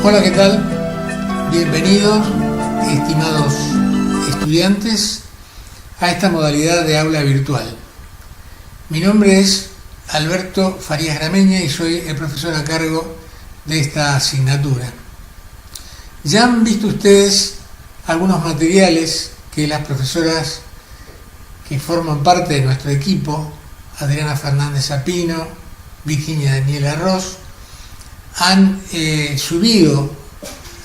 Hola, ¿qué tal? Bienvenidos, estimados estudiantes, a esta modalidad de aula virtual. Mi nombre es Alberto Farías Grameña y soy el profesor a cargo de esta asignatura. Ya han visto ustedes algunos materiales que las profesoras que forman parte de nuestro equipo, Adriana Fernández Zapino, Virginia Daniela Ross, han subido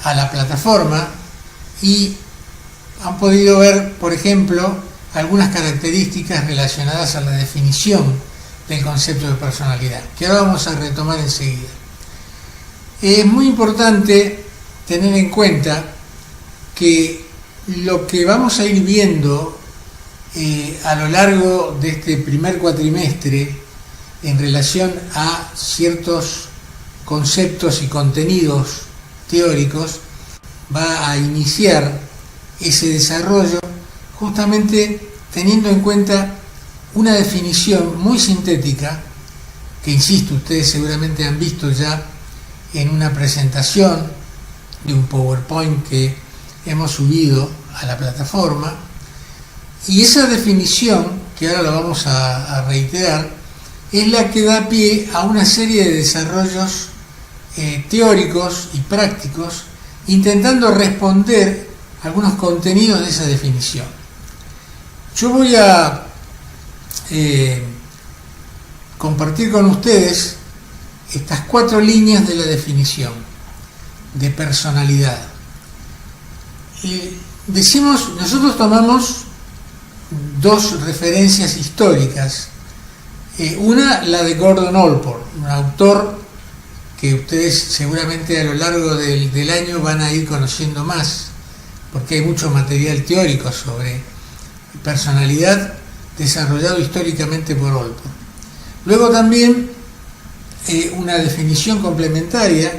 a la plataforma y han podido ver, por ejemplo, algunas características relacionadas a la definición del concepto de personalidad, que ahora vamos a retomar enseguida. Es muy importante tener en cuenta que lo que vamos a ir viendo a lo largo de este primer cuatrimestre en relación a ciertos conceptos y contenidos teóricos va a iniciar ese desarrollo justamente teniendo en cuenta una definición muy sintética que, insisto, ustedes seguramente han visto ya en una presentación de un PowerPoint que hemos subido a la plataforma, y esa definición, que ahora la vamos a reiterar, es la que da pie a una serie de desarrollos teóricos y prácticos intentando responder algunos contenidos de esa definición. Yo voy a compartir con ustedes estas 4 líneas de la definición de personalidad. Nosotros tomamos 2 referencias históricas. Una, la de Gordon Allport, un autor que ustedes seguramente a lo largo del año van a ir conociendo más, porque hay mucho material teórico sobre personalidad desarrollado históricamente por Allport. Luego también una definición complementaria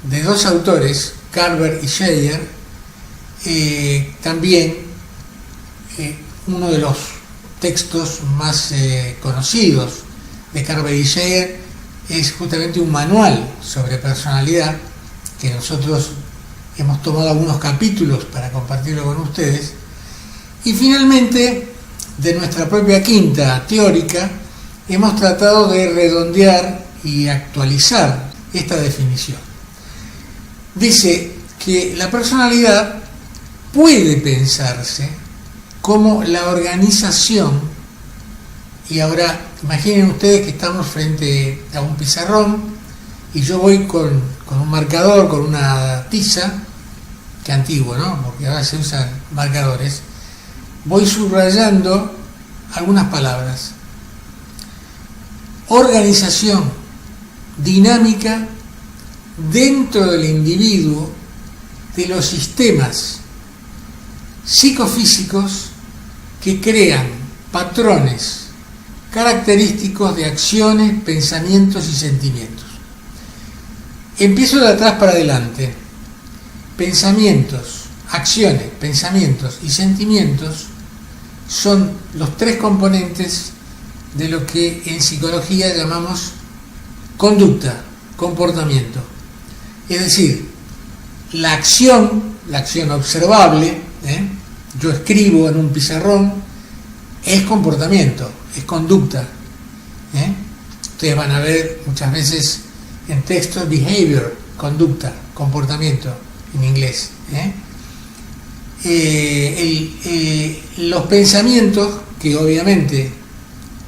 de 2 autores, Carver y Scheyer, también uno de los textos más conocidos de Carver y Scheyer es justamente un manual sobre personalidad que nosotros hemos tomado algunos capítulos para compartirlo con ustedes. Y finalmente, de nuestra propia quinta teórica, hemos tratado de redondear y actualizar esta definición. Dice que la personalidad puede pensarse como la organización, y ahora imaginen ustedes que estamos frente a un pizarrón y yo voy con un marcador, con una tiza, que antiguo, ¿no? Porque ahora se usan marcadores, voy subrayando algunas palabras. Organización dinámica dentro del individuo de los sistemas psicofísicos que crean patrones característicos de acciones, pensamientos y sentimientos. Empiezo de atrás para adelante. Pensamientos, acciones, pensamientos y sentimientos son los 3 componentes de lo que en psicología llamamos conducta, comportamiento. Es decir, la acción observable, yo escribo en un pizarrón, es comportamiento, es conducta. Ustedes van a ver muchas veces en textos behavior, conducta, comportamiento en inglés. Los pensamientos, que obviamente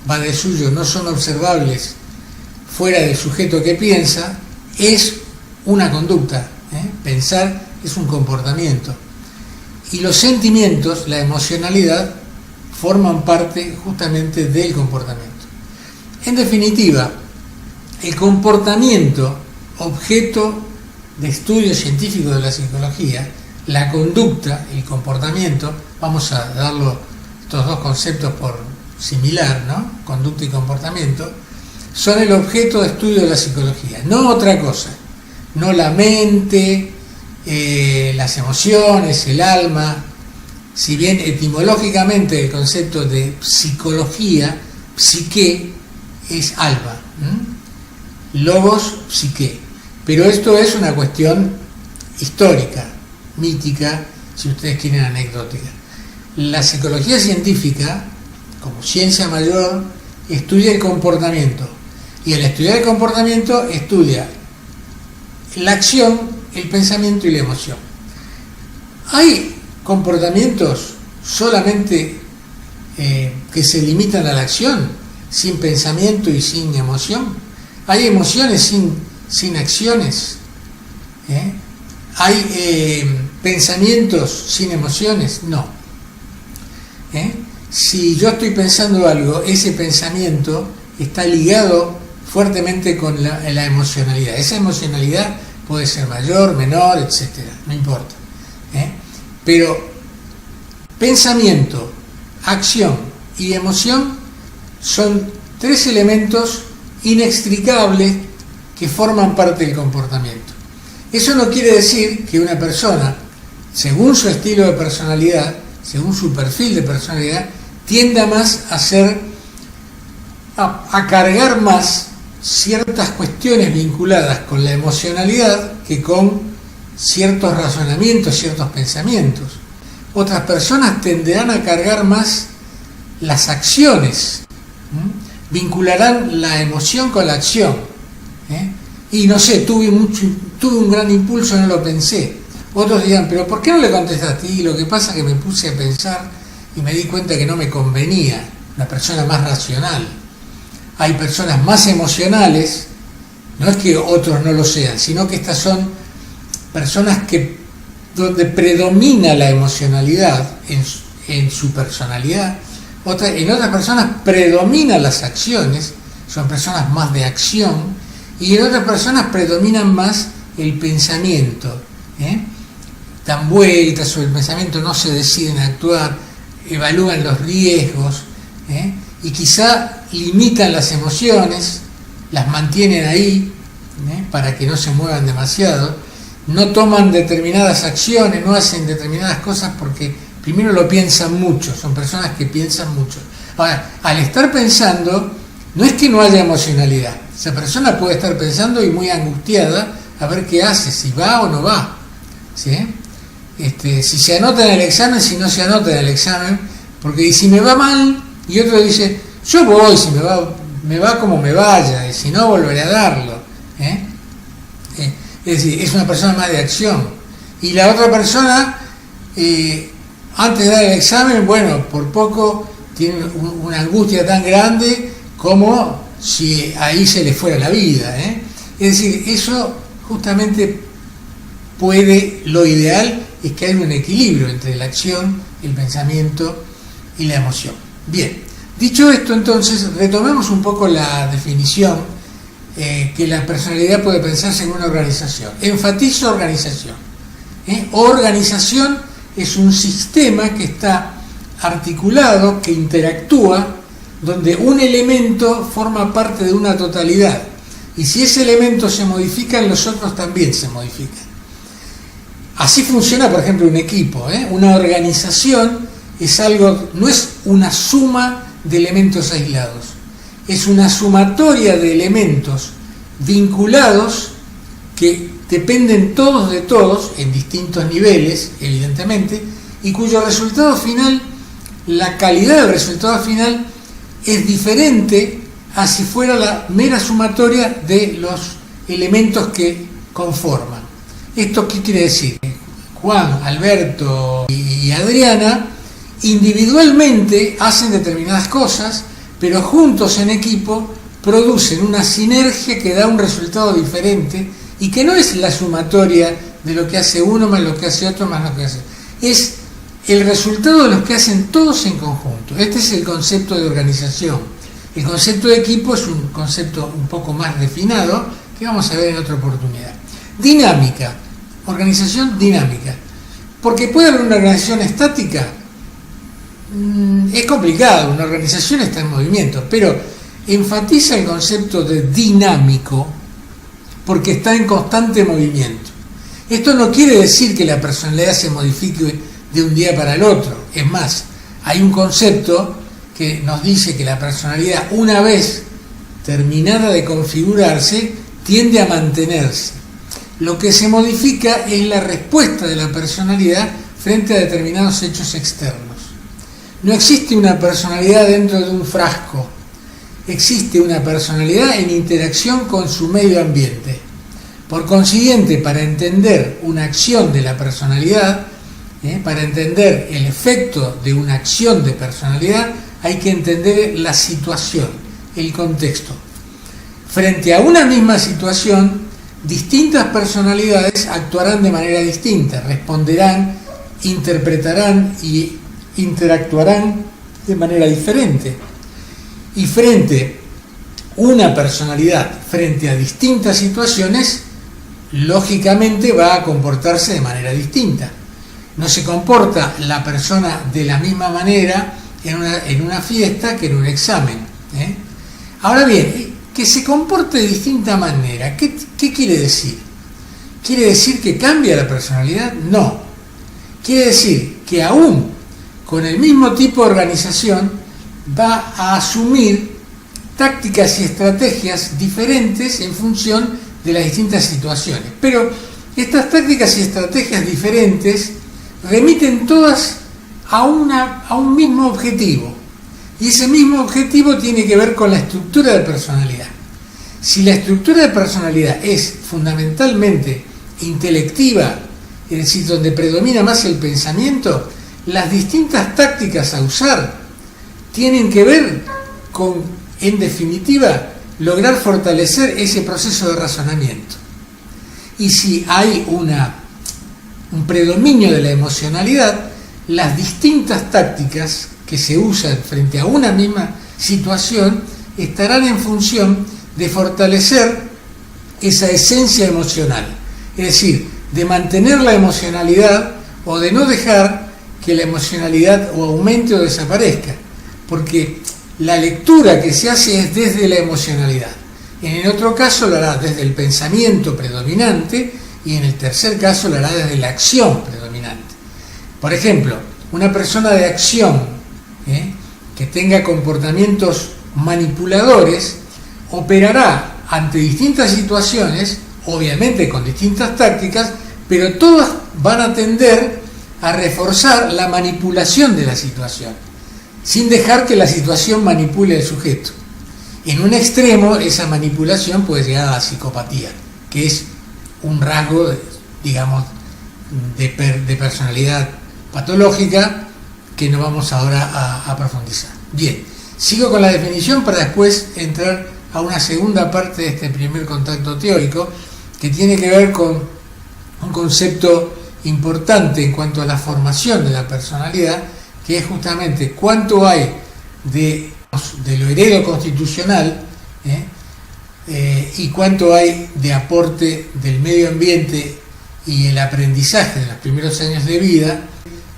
va de suyo, no son observables fuera del sujeto que piensa, es una conducta. Pensar es un comportamiento. Y los sentimientos, la emocionalidad, forman parte justamente del comportamiento. En definitiva, el comportamiento, objeto de estudio científico de la psicología, la conducta, el comportamiento, vamos a darlo estos 2 conceptos por similar, ¿no? Conducta y comportamiento, son el objeto de estudio de la psicología, no otra cosa, no la mente, las emociones, el alma. Si bien etimológicamente el concepto de psicología, psique, es alma, logos, psique, pero esto es una cuestión histórica, mítica, si ustedes quieren anecdótica. La psicología científica, como ciencia mayor, estudia el comportamiento, y al estudiar el comportamiento estudia la acción, el pensamiento y la emoción. Hay comportamientos solamente que se limitan a la acción, sin pensamiento y sin emoción. Hay emociones sin acciones. ¿Hay pensamientos sin emociones? No. Si yo estoy pensando algo, ese pensamiento está ligado fuertemente con la emocionalidad. Esa emocionalidad puede ser mayor, menor, etcétera, no importa. Pero pensamiento, acción y emoción son tres elementos inextricables que forman parte del comportamiento. Eso no quiere decir que una persona, según su estilo de personalidad, según su perfil de personalidad, tienda más a cargar más ciertas cuestiones vinculadas con la emocionalidad que con ciertos razonamientos, ciertos pensamientos. Otras personas tenderán a cargar más las acciones, vincularán la emoción con la acción. Y no sé, tuve un gran impulso, no lo pensé. Otros dirán, pero ¿por qué no le contestaste? Y lo que pasa es que me puse a pensar y me di cuenta que no me convenía, una persona más racional. Hay personas más emocionales, no es que otros no lo sean, sino que estas son personas donde predomina la emocionalidad en su personalidad. En otras personas predominan las acciones, son personas más de acción, y en otras personas predominan más el pensamiento. Dan vueltas sobre el pensamiento, no se deciden a actuar, evalúan los riesgos, y quizá limitan las emociones, las mantienen ahí, para que no se muevan demasiado, no toman determinadas acciones, no hacen determinadas cosas porque primero lo piensan mucho, son personas que piensan mucho. Ahora, al estar pensando, no es que no haya emocionalidad, esa persona puede estar pensando y muy angustiada a ver qué hace, si va o no va, ¿sí? Si se anota en el examen, si no se anota en el examen, porque si me va mal, y otro dice, yo voy, si me va como me vaya, y si no volveré a darlo. Es decir, es una persona más de acción. Y la otra persona, antes de dar el examen, bueno, por poco tiene una angustia tan grande como si ahí se le fuera la vida. Es decir, eso justamente lo ideal es que haya un equilibrio entre la acción, el pensamiento y la emoción. Bien, dicho esto, entonces, retomemos un poco la definición que la personalidad puede pensarse en una organización. Enfatizo organización. Organización es un sistema que está articulado, que interactúa, donde un elemento forma parte de una totalidad. Y si ese elemento se modifica, los otros también se modifican. Así funciona, por ejemplo, un equipo. Una organización no es una suma de elementos aislados. Es una sumatoria de elementos vinculados que dependen todos de todos, en distintos niveles, evidentemente, y cuyo resultado final, la calidad del resultado final, es diferente a si fuera la mera sumatoria de los elementos que conforman. ¿Esto qué quiere decir? Juan, Alberto y Adriana individualmente hacen determinadas cosas, pero juntos en equipo producen una sinergia que da un resultado diferente y que no es la sumatoria de lo que hace uno más lo que hace otro más lo que hace. Es el resultado de lo que hacen todos en conjunto. Este es el concepto de organización. El concepto de equipo es un concepto un poco más refinado que vamos a ver en otra oportunidad. Dinámica. Organización dinámica. Porque puede haber una organización estática. Es complicado, una organización está en movimiento, pero enfatiza el concepto de dinámico porque está en constante movimiento. Esto no quiere decir que la personalidad se modifique de un día para el otro. Es más, hay un concepto que nos dice que la personalidad, una vez terminada de configurarse, tiende a mantenerse. Lo que se modifica es la respuesta de la personalidad frente a determinados hechos externos. No existe una personalidad dentro de un frasco, existe una personalidad en interacción con su medio ambiente. Por consiguiente, para entender una acción de la personalidad, para entender el efecto de una acción de personalidad, hay que entender la situación, el contexto. Frente a una misma situación, distintas personalidades actuarán de manera distinta, responderán, interpretarán y interactuarán de manera diferente. Y una personalidad frente a distintas situaciones, lógicamente va a comportarse de manera distinta. No se comporta la persona de la misma manera en una fiesta que en un examen. Ahora bien, que se comporte de distinta manera, ¿qué quiere decir? ¿Quiere decir que cambia la personalidad? No. Quiere decir que aún con el mismo tipo de organización va a asumir tácticas y estrategias diferentes en función de las distintas situaciones. Pero estas tácticas y estrategias diferentes remiten todas a un mismo objetivo. Y ese mismo objetivo tiene que ver con la estructura de personalidad. Si la estructura de personalidad es fundamentalmente intelectiva, es decir, donde predomina más el pensamiento, las distintas tácticas a usar tienen que ver con, en definitiva, lograr fortalecer ese proceso de razonamiento. Y si hay un predominio de la emocionalidad, las distintas tácticas que se usan frente a una misma situación estarán en función de fortalecer esa esencia emocional, es decir, de mantener la emocionalidad o de no dejar que la emocionalidad o aumente o desaparezca, porque la lectura que se hace es desde la emocionalidad. En el otro caso lo hará desde el pensamiento predominante y en el tercer caso lo hará desde la acción predominante. Por ejemplo, una persona de acción que tenga comportamientos manipuladores operará ante distintas situaciones, obviamente con distintas tácticas, pero todas van a tender a reforzar la manipulación de la situación, sin dejar que la situación manipule al sujeto. En un extremo, esa manipulación puede llegar a la psicopatía, que es un rasgo, digamos, de personalidad patológica que no vamos ahora a profundizar. Bien, sigo con la definición para después entrar a una segunda parte de este primer contacto teórico, que tiene que ver con un concepto importante en cuanto a la formación de la personalidad, que es justamente cuánto hay de lo heredo constitucional y cuánto hay de aporte del medio ambiente y el aprendizaje de los primeros años de vida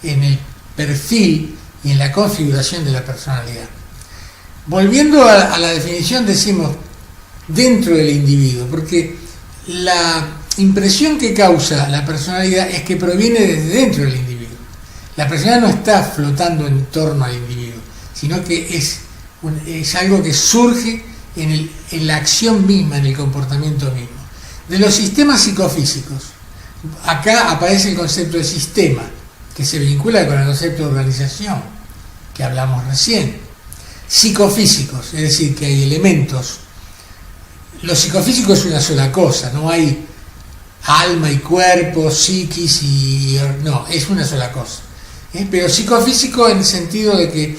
en el perfil y en la configuración de la personalidad. Volviendo a la definición, decimos dentro del individuo, porque la impresión que causa la personalidad es que proviene desde dentro del individuo. La personalidad no está flotando en torno al individuo, sino que es algo que surge en la acción misma, en el comportamiento mismo. De los sistemas psicofísicos, acá aparece el concepto de sistema, que se vincula con el concepto de organización, que hablamos recién. Psicofísicos, es decir, que hay elementos. Lo psicofísico es una sola cosa, no hay alma y cuerpo, psiquis no, es una sola cosa. Pero psicofísico en el sentido de que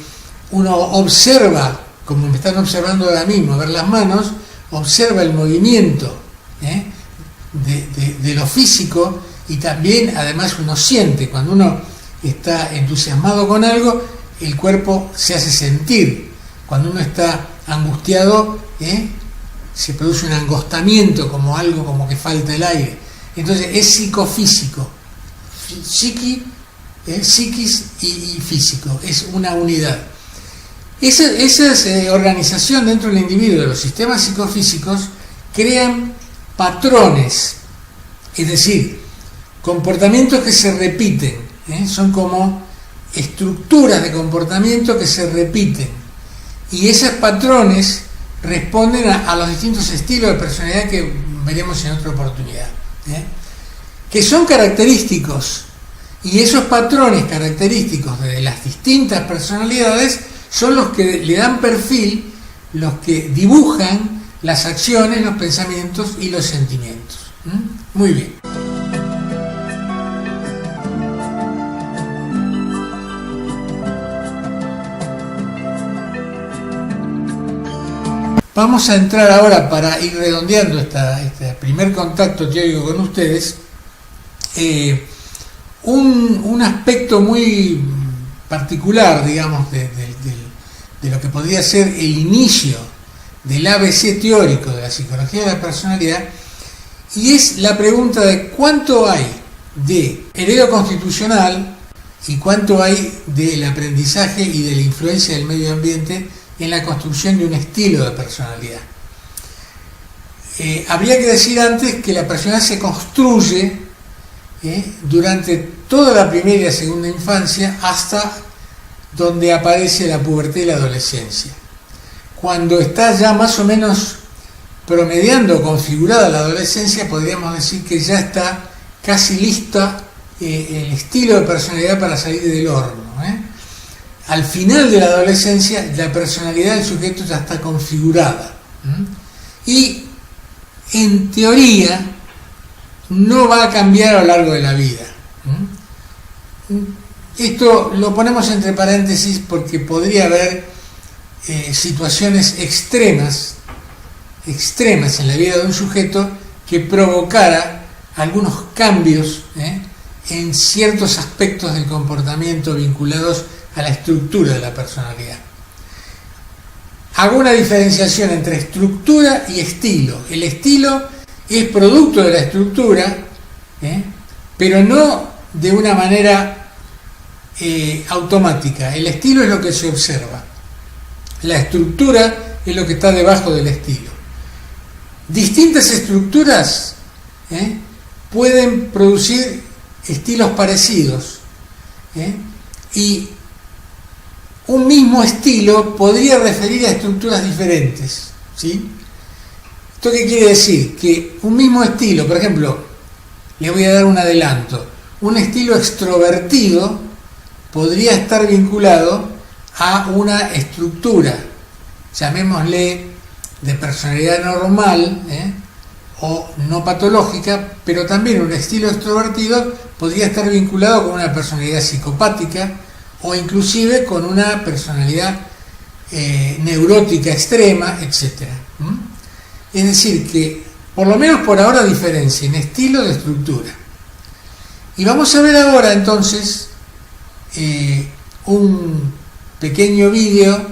uno observa, como me están observando ahora mismo, a ver las manos, observa el movimiento de lo físico, y también además uno siente, cuando uno está entusiasmado con algo, el cuerpo se hace sentir. Cuando uno está angustiado, se produce un angostamiento, como algo como que falta el aire. Entonces es psicofísico, psiquis y físico, es una unidad. Esa organización dentro del individuo de los sistemas psicofísicos crean patrones, es decir, comportamientos que se repiten, son como estructuras de comportamiento que se repiten, y esos patrones responden a los distintos estilos de personalidad que veremos en otra oportunidad. que son característicos, y esos patrones característicos de las distintas personalidades son los que le dan perfil, los que dibujan las acciones, los pensamientos y los sentimientos. Muy bien. Vamos a entrar ahora, para ir redondeando este primer contacto teórico con ustedes, un aspecto muy particular, digamos, de lo que podría ser el inicio del ABC teórico de la psicología de la personalidad, y es la pregunta de cuánto hay de heredo constitucional y cuánto hay del aprendizaje y de la influencia del medio ambiente en la construcción de un estilo de personalidad. Habría que decir antes que la personalidad se construye durante toda la primera y la segunda infancia hasta donde aparece la pubertad y la adolescencia. Cuando está ya más o menos promediando, configurada la adolescencia, podríamos decir que ya está casi lista el estilo de personalidad para salir del horno. Al final de la adolescencia, la personalidad del sujeto ya está configurada. Y, en teoría, no va a cambiar a lo largo de la vida. Esto lo ponemos entre paréntesis porque podría haber situaciones extremas en la vida de un sujeto que provocara algunos cambios en ciertos aspectos del comportamiento vinculados a la estructura de la personalidad. Hago una diferenciación entre estructura y estilo. El estilo es producto de la estructura, pero no de una manera automática. El estilo es lo que se observa. La estructura es lo que está debajo del estilo. Distintas estructuras pueden producir estilos parecidos, y un mismo estilo podría referir a estructuras diferentes, ¿sí? ¿Esto qué quiere decir? Que un mismo estilo, por ejemplo, le voy a dar un adelanto, un estilo extrovertido podría estar vinculado a una estructura, llamémosle de personalidad normal, o no patológica, pero también un estilo extrovertido podría estar vinculado con una personalidad psicopática o inclusive con una personalidad neurótica extrema, etc. Es decir, que por lo menos por ahora diferencien estilo de estructura. Y vamos a ver ahora entonces un pequeño vídeo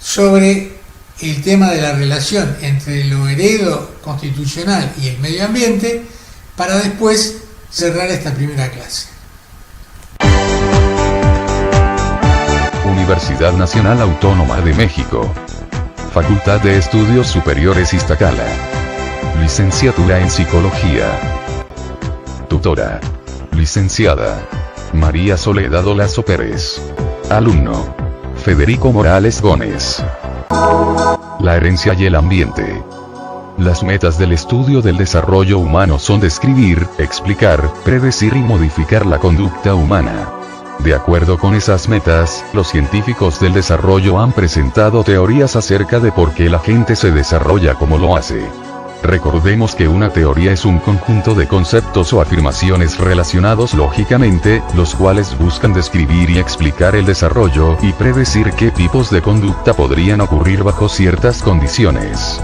sobre el tema de la relación entre lo heredo constitucional y el medio ambiente, para después cerrar esta primera clase. Universidad Nacional Autónoma de México. Facultad de Estudios Superiores Iztacala. Licenciatura en Psicología. Tutora. Licenciada María Soledad Olazo Pérez. Alumno Federico Morales Gómez. La herencia y el ambiente. Las metas del estudio del desarrollo humano son describir, explicar, predecir y modificar la conducta humana. De acuerdo con esas metas, los científicos del desarrollo han presentado teorías acerca de por qué la gente se desarrolla como lo hace. Recordemos que una teoría es un conjunto de conceptos o afirmaciones relacionados lógicamente, los cuales buscan describir y explicar el desarrollo y predecir qué tipos de conducta podrían ocurrir bajo ciertas condiciones.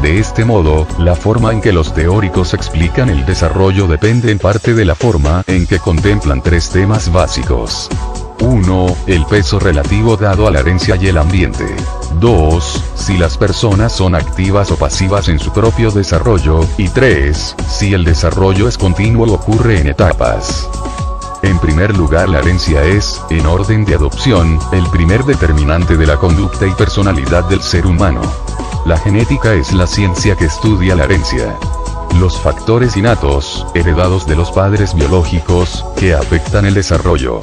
De este modo, la forma en que los teóricos explican el desarrollo depende en parte de la forma en que contemplan tres temas básicos. 1. El peso relativo dado a la herencia y el ambiente. 2. Si las personas son activas o pasivas en su propio desarrollo. Y 3. Si el desarrollo es continuo o ocurre en etapas. En primer lugar, la herencia es, en orden de adopción, el primer determinante de la conducta y personalidad del ser humano. La genética es la ciencia que estudia la herencia. Los factores innatos, heredados de los padres biológicos, que afectan el desarrollo.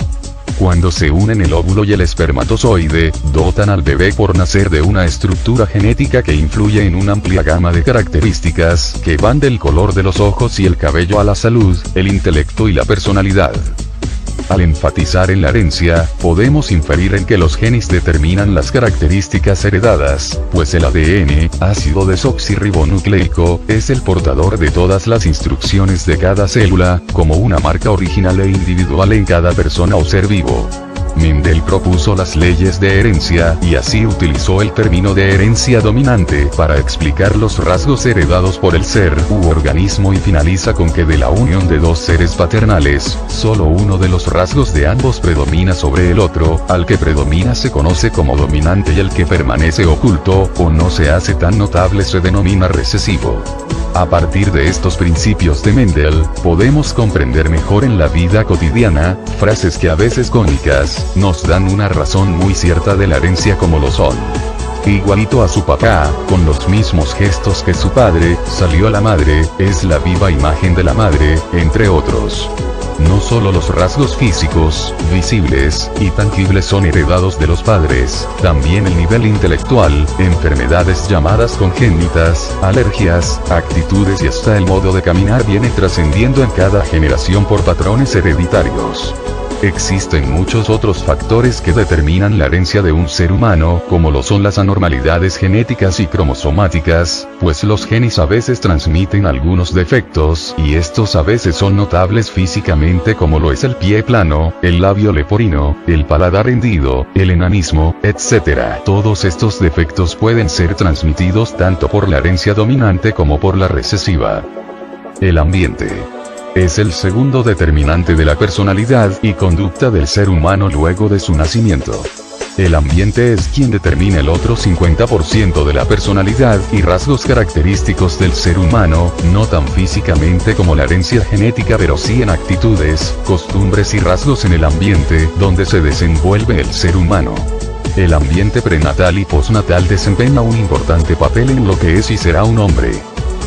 cuando se unen el óvulo y el espermatozoide, dotan al bebé por nacer de una estructura genética que influye en una amplia gama de características, que van del color de los ojos y el cabello a la salud, el intelecto y la personalidad. Al enfatizar en la herencia, podemos inferir en que los genes determinan las características heredadas, pues el ADN, ácido desoxirribonucleico, es el portador de todas las instrucciones de cada célula, como una marca original e individual en cada persona o ser vivo. Mendel propuso las leyes de herencia, y así utilizó el término de herencia dominante para explicar los rasgos heredados por el ser u organismo, y finaliza con que de la unión de dos seres paternales, solo uno de los rasgos de ambos predomina sobre el otro, al que predomina se conoce como dominante y el que permanece oculto, o no se hace tan notable se denomina recesivo. A partir de estos principios de Mendel, podemos comprender mejor en la vida cotidiana, frases que a veces cómicas, nos dan una razón muy cierta de la herencia, como lo son: igualito a su papá, con los mismos gestos que su padre, salió la madre, es la viva imagen de la madre, entre otros. No solo los rasgos físicos, visibles y tangibles son heredados de los padres, también el nivel intelectual, enfermedades llamadas congénitas, alergias, actitudes y hasta el modo de caminar viene trascendiendo en cada generación por patrones hereditarios. Existen muchos otros factores que determinan la herencia de un ser humano, como lo son las anormalidades genéticas y cromosomáticas, pues los genes a veces transmiten algunos defectos, y estos a veces son notables físicamente, como lo es el pie plano, el labio leporino, el paladar hendido, el enanismo, etc. Todos estos defectos pueden ser transmitidos tanto por la herencia dominante como por la recesiva. El ambiente es el segundo determinante de la personalidad y conducta del ser humano luego de su nacimiento. El ambiente es quien determina el otro 50% de la personalidad y rasgos característicos del ser humano, no tan físicamente como la herencia genética, pero sí en actitudes, costumbres y rasgos en el ambiente donde se desenvuelve el ser humano. El ambiente prenatal y postnatal desempeña un importante papel en lo que es y será un hombre.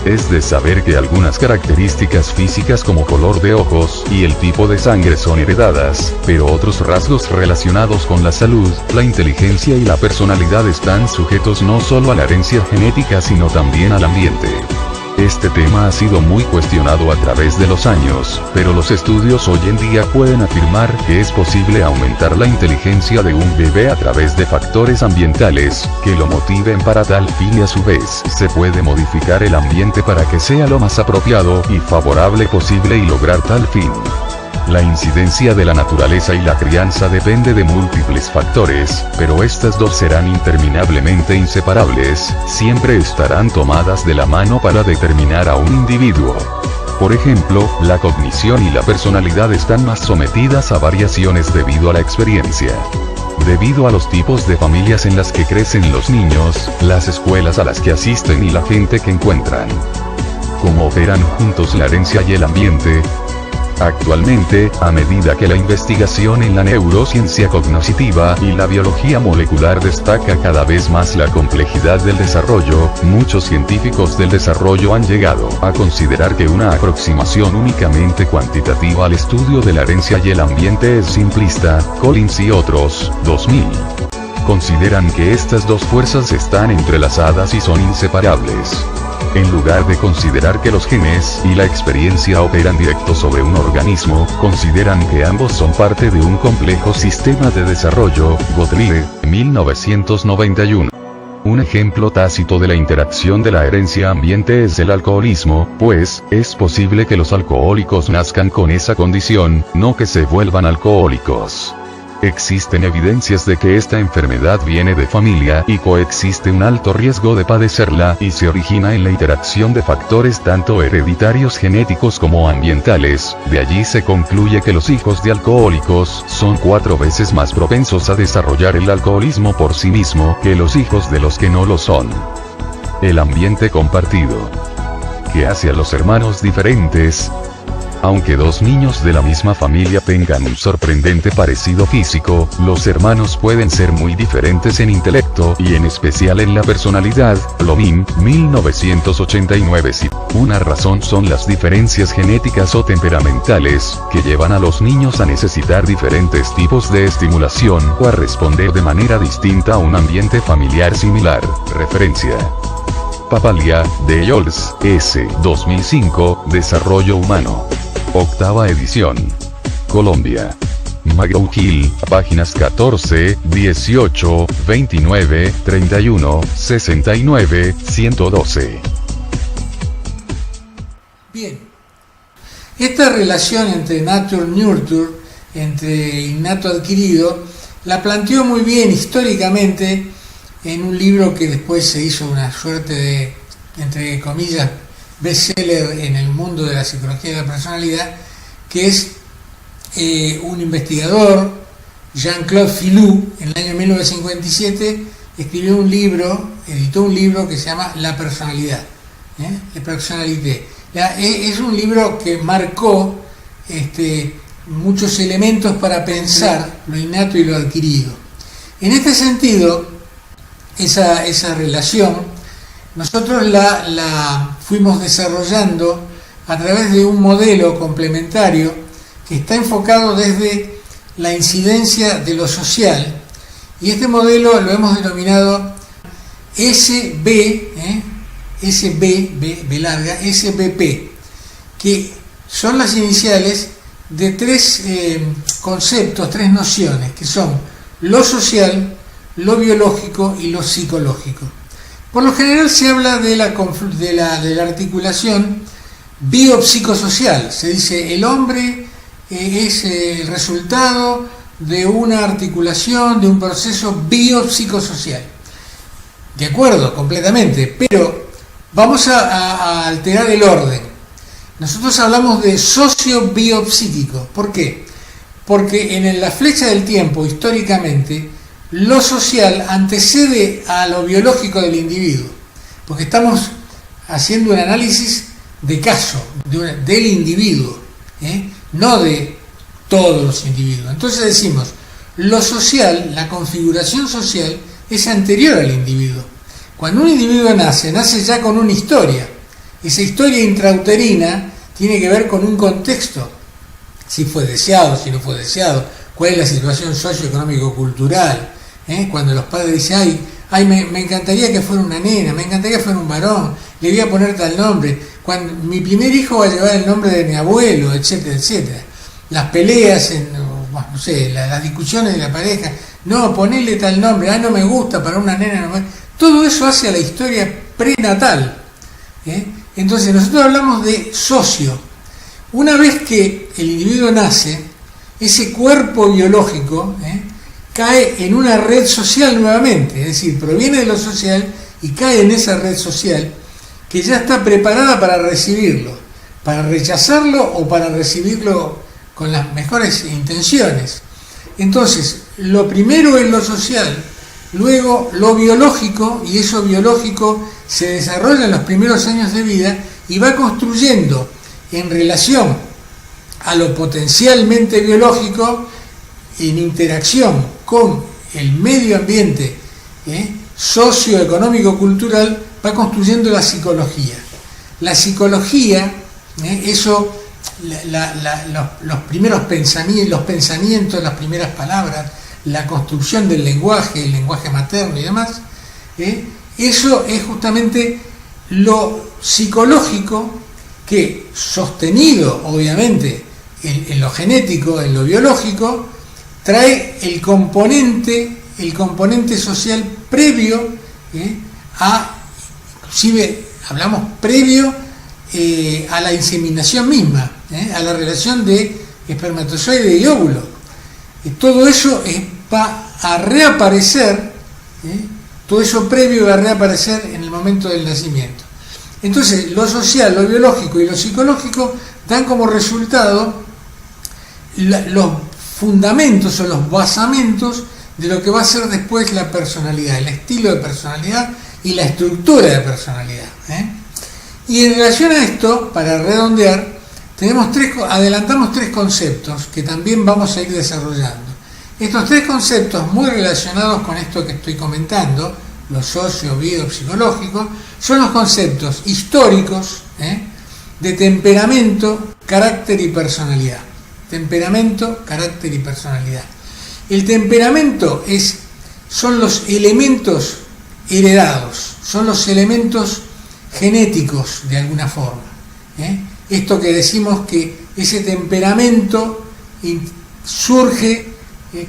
Es de saber que algunas características físicas como color de ojos y el tipo de sangre son heredadas, pero otros rasgos relacionados con la salud, la inteligencia y la personalidad están sujetos no solo a la herencia genética sino también al ambiente. Este tema ha sido muy cuestionado a través de los años, pero los estudios hoy en día pueden afirmar que es posible aumentar la inteligencia de un bebé a través de factores ambientales, que lo motiven para tal fin, y a su vez, se puede modificar el ambiente para que sea lo más apropiado y favorable posible y lograr tal fin. La incidencia de la naturaleza y la crianza depende de múltiples factores, pero estas dos serán interminablemente inseparables, siempre estarán tomadas de la mano para determinar a un individuo. Por ejemplo, la cognición y la personalidad están más sometidas a variaciones debido a la experiencia. Debido a los tipos de familias en las que crecen los niños, las escuelas a las que asisten y la gente que encuentran. ¿Cómo operan juntos la herencia y el ambiente? Actualmente, a medida que la investigación en la neurociencia cognitiva y la biología molecular destaca cada vez más la complejidad del desarrollo, muchos científicos del desarrollo han llegado a considerar que una aproximación únicamente cuantitativa al estudio de la herencia y el ambiente es simplista. Collins y otros, 2000. Consideran que estas dos fuerzas están entrelazadas y son inseparables. En lugar de considerar que los genes y la experiencia operan directo sobre un organismo, consideran que ambos son parte de un complejo sistema de desarrollo. Gottlieb, 1991. Un ejemplo tácito de la interacción de la herencia-ambiente es el alcoholismo, pues, es posible que los alcohólicos nazcan con esa condición, no que se vuelvan alcohólicos. Existen evidencias de que esta enfermedad viene de familia y coexiste un alto riesgo de padecerla y se origina en la interacción de factores tanto hereditarios genéticos como ambientales. De allí se concluye que los hijos de alcohólicos son 4 veces más propensos a desarrollar el alcoholismo por sí mismo que los hijos de los que no lo son. El ambiente compartido. ¿Qué hace a los hermanos diferentes? Aunque dos niños de la misma familia tengan un sorprendente parecido físico, los hermanos pueden ser muy diferentes en intelecto y en especial en la personalidad. Lovin, 1989. Si una razón son las diferencias genéticas o temperamentales, que llevan a los niños a necesitar diferentes tipos de estimulación o a responder de manera distinta a un ambiente familiar similar. Referencia: Papalia, de Yols, S. 2005, Desarrollo Humano. Octava edición. Colombia. McGraw-Hill, páginas 14, 18, 29, 31, 69, 112. Bien. Esta relación entre nature-nurture, entre innato adquirido, la planteó muy bien históricamente en un libro que después se hizo una suerte de, entre comillas, bestseller en el mundo de la psicología de la personalidad, que es un investigador, Jean-Claude Filloux, en el año 1957, escribió un libro, editó un libro que se llama La personalidad, La personnalité. Es un libro que marcó muchos elementos para pensar lo innato y lo adquirido. En este sentido, esa relación nosotros la fuimos desarrollando a través de un modelo complementario que está enfocado desde la incidencia de lo social, y este modelo lo hemos denominado SB, SBP, que son las iniciales de tres conceptos, tres nociones, que son lo social, lo biológico y lo psicológico. Por lo general se habla de la articulación biopsicosocial. Se dice el hombre es el resultado de una articulación, de un proceso biopsicosocial. De acuerdo, completamente, pero vamos a alterar el orden. Nosotros hablamos de socio-biopsíquico. ¿Por qué? Porque en la flecha del tiempo, históricamente, lo social antecede a lo biológico del individuo, porque estamos haciendo un análisis de caso, del individuo, no de todos los individuos. Entonces decimos, lo social, la configuración social, es anterior al individuo. Cuando un individuo nace ya con una historia. Esa historia intrauterina tiene que ver con un contexto, si fue deseado, si no fue deseado, cuál es la situación socioeconómico-cultural. Cuando los padres dicen, me encantaría que fuera una nena, me encantaría que fuera un varón, le voy a poner tal nombre, cuando mi primer hijo va a llevar el nombre de mi abuelo, etcétera, etcétera. Las peleas, no sé, las discusiones de la pareja, no, ponele tal nombre, no me gusta, para una nena no me... Todo eso hace a la historia prenatal. Entonces nosotros hablamos de socio. Una vez que el individuo nace, ese cuerpo biológico cae en una red social nuevamente, es decir, proviene de lo social y cae en esa red social que ya está preparada para recibirlo, para rechazarlo o para recibirlo con las mejores intenciones. Entonces, lo primero es lo social, luego lo biológico, y eso biológico se desarrolla en los primeros años de vida y va construyendo en relación a lo potencialmente biológico, en interacción con el medio ambiente socioeconómico-cultural, va construyendo la psicología. La psicología, los primeros pensamientos, las primeras palabras, la construcción del lenguaje, el lenguaje materno y demás, eso es justamente lo psicológico que, sostenido obviamente en lo genético, en lo biológico, trae el componente social previo inclusive hablamos previo a la inseminación misma, a la relación de espermatozoide y óvulo. Todo eso va a reaparecer, todo eso previo va a reaparecer en el momento del nacimiento. Entonces, lo social, lo biológico y lo psicológico dan como resultado los fundamentos o los basamentos de lo que va a ser después la personalidad, el estilo de personalidad y la estructura de personalidad. Y en relación a esto, para redondear, adelantamos tres conceptos que también vamos a ir desarrollando. Estos tres conceptos, muy relacionados con esto que estoy comentando, los socio-biopsicológicos, son los conceptos históricos de temperamento, carácter y personalidad. Temperamento, carácter y personalidad. El temperamento son los elementos heredados, son los elementos genéticos de alguna forma. Esto que decimos que ese temperamento surge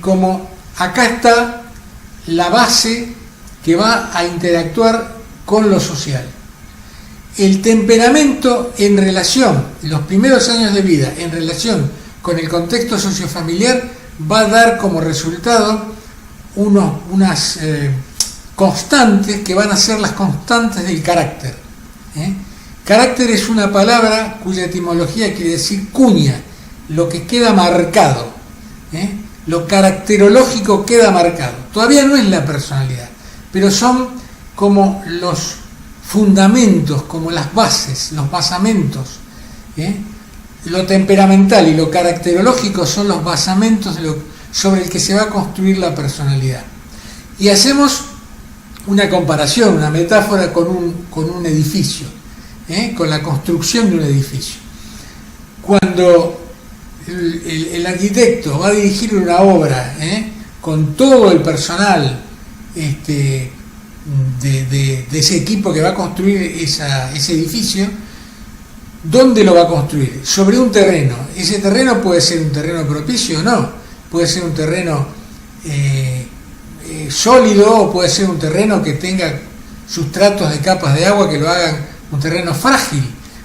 como acá está la base que va a interactuar con lo social. El temperamento en relación, los primeros años de vida, en relación con el contexto sociofamiliar, va a dar como resultado unas constantes que van a ser las constantes del carácter. Carácter es una palabra cuya etimología quiere decir cuña, lo que queda marcado. Lo caracterológico queda marcado. Todavía no es la personalidad, pero son como los fundamentos, como las bases, los basamentos. Lo temperamental y lo caracterológico son los basamentos sobre el que se va a construir la personalidad. Y hacemos una comparación, una metáfora con un edificio, con la construcción de un edificio. Cuando el arquitecto va a dirigir una obra con todo el personal de ese equipo que va a construir ese edificio, ¿dónde lo va a construir? Sobre un terreno. Ese terreno puede ser un terreno propicio o no, puede ser un terreno sólido o puede ser un terreno que tenga sustratos de capas de agua que lo hagan un terreno frágil.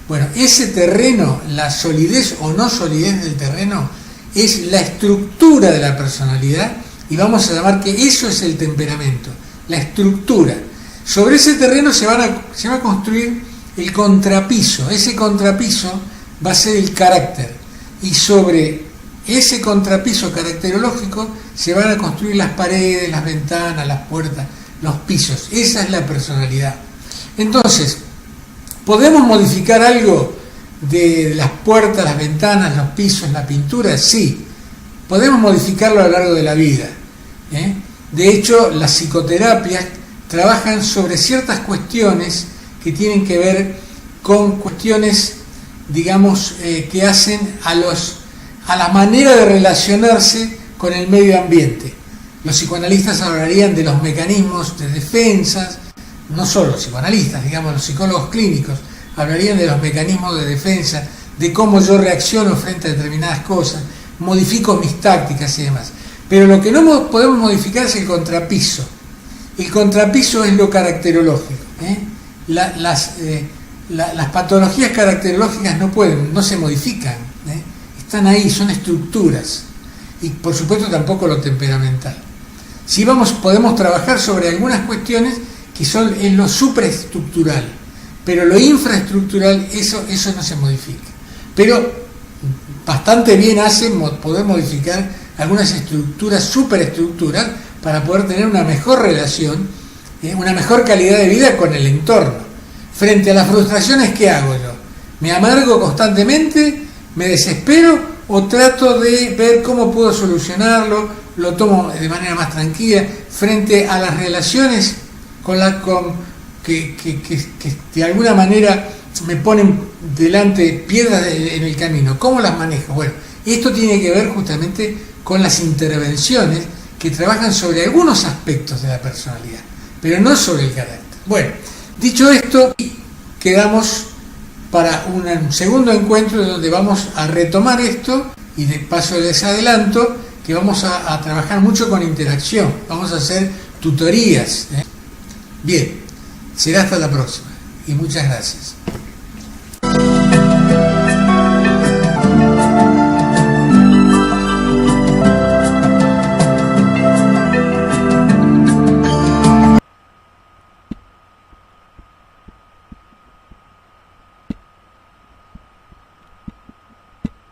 Bueno, ese terreno, la solidez o no solidez del terreno, es la estructura de la personalidad y vamos a llamar que eso es el temperamento, la estructura. Sobre ese terreno se va a construir el contrapiso, ese contrapiso va a ser el carácter y sobre ese contrapiso caracterológico se van a construir las paredes, las ventanas, las puertas, los pisos. Esa es la personalidad. Entonces, ¿podemos modificar algo de las puertas, las ventanas, los pisos, la pintura? Sí, podemos modificarlo a lo largo de la vida. De hecho, las psicoterapias trabajan sobre ciertas cuestiones que tienen que ver con cuestiones, digamos, que hacen a la manera de relacionarse con el medio ambiente. Los psicoanalistas hablarían de los mecanismos de defensa, no solo los psicoanalistas, digamos los psicólogos clínicos, hablarían de los mecanismos de defensa, de cómo yo reacciono frente a determinadas cosas, modifico mis tácticas y demás. Pero lo que no podemos modificar es el contrapiso. El contrapiso es lo caracterológico. Las patologías caracterológicas no se modifican, están ahí, son estructuras. Y por supuesto tampoco lo temperamental. Sí podemos trabajar sobre algunas cuestiones que son en lo supraestructural, pero lo infraestructural, eso no se modifica. Pero bastante bien hace poder modificar algunas estructuras, superestructuras, para poder tener una mejor relación, una mejor calidad de vida con el entorno. Frente a las frustraciones, ¿qué hago yo? ¿Me amargo constantemente? ¿Me desespero? ¿O trato de ver cómo puedo solucionarlo? ¿Lo tomo de manera más tranquila? Frente a las relaciones que de alguna manera me ponen delante piedras en el camino, ¿cómo las manejo? Bueno, esto tiene que ver justamente con las intervenciones que trabajan sobre algunos aspectos de la personalidad, pero no sobre el carácter. Bueno, dicho esto, quedamos para un segundo encuentro donde vamos a retomar esto y de paso les adelanto que vamos a trabajar mucho con interacción, vamos a hacer tutorías. Bien, será hasta la próxima y muchas gracias.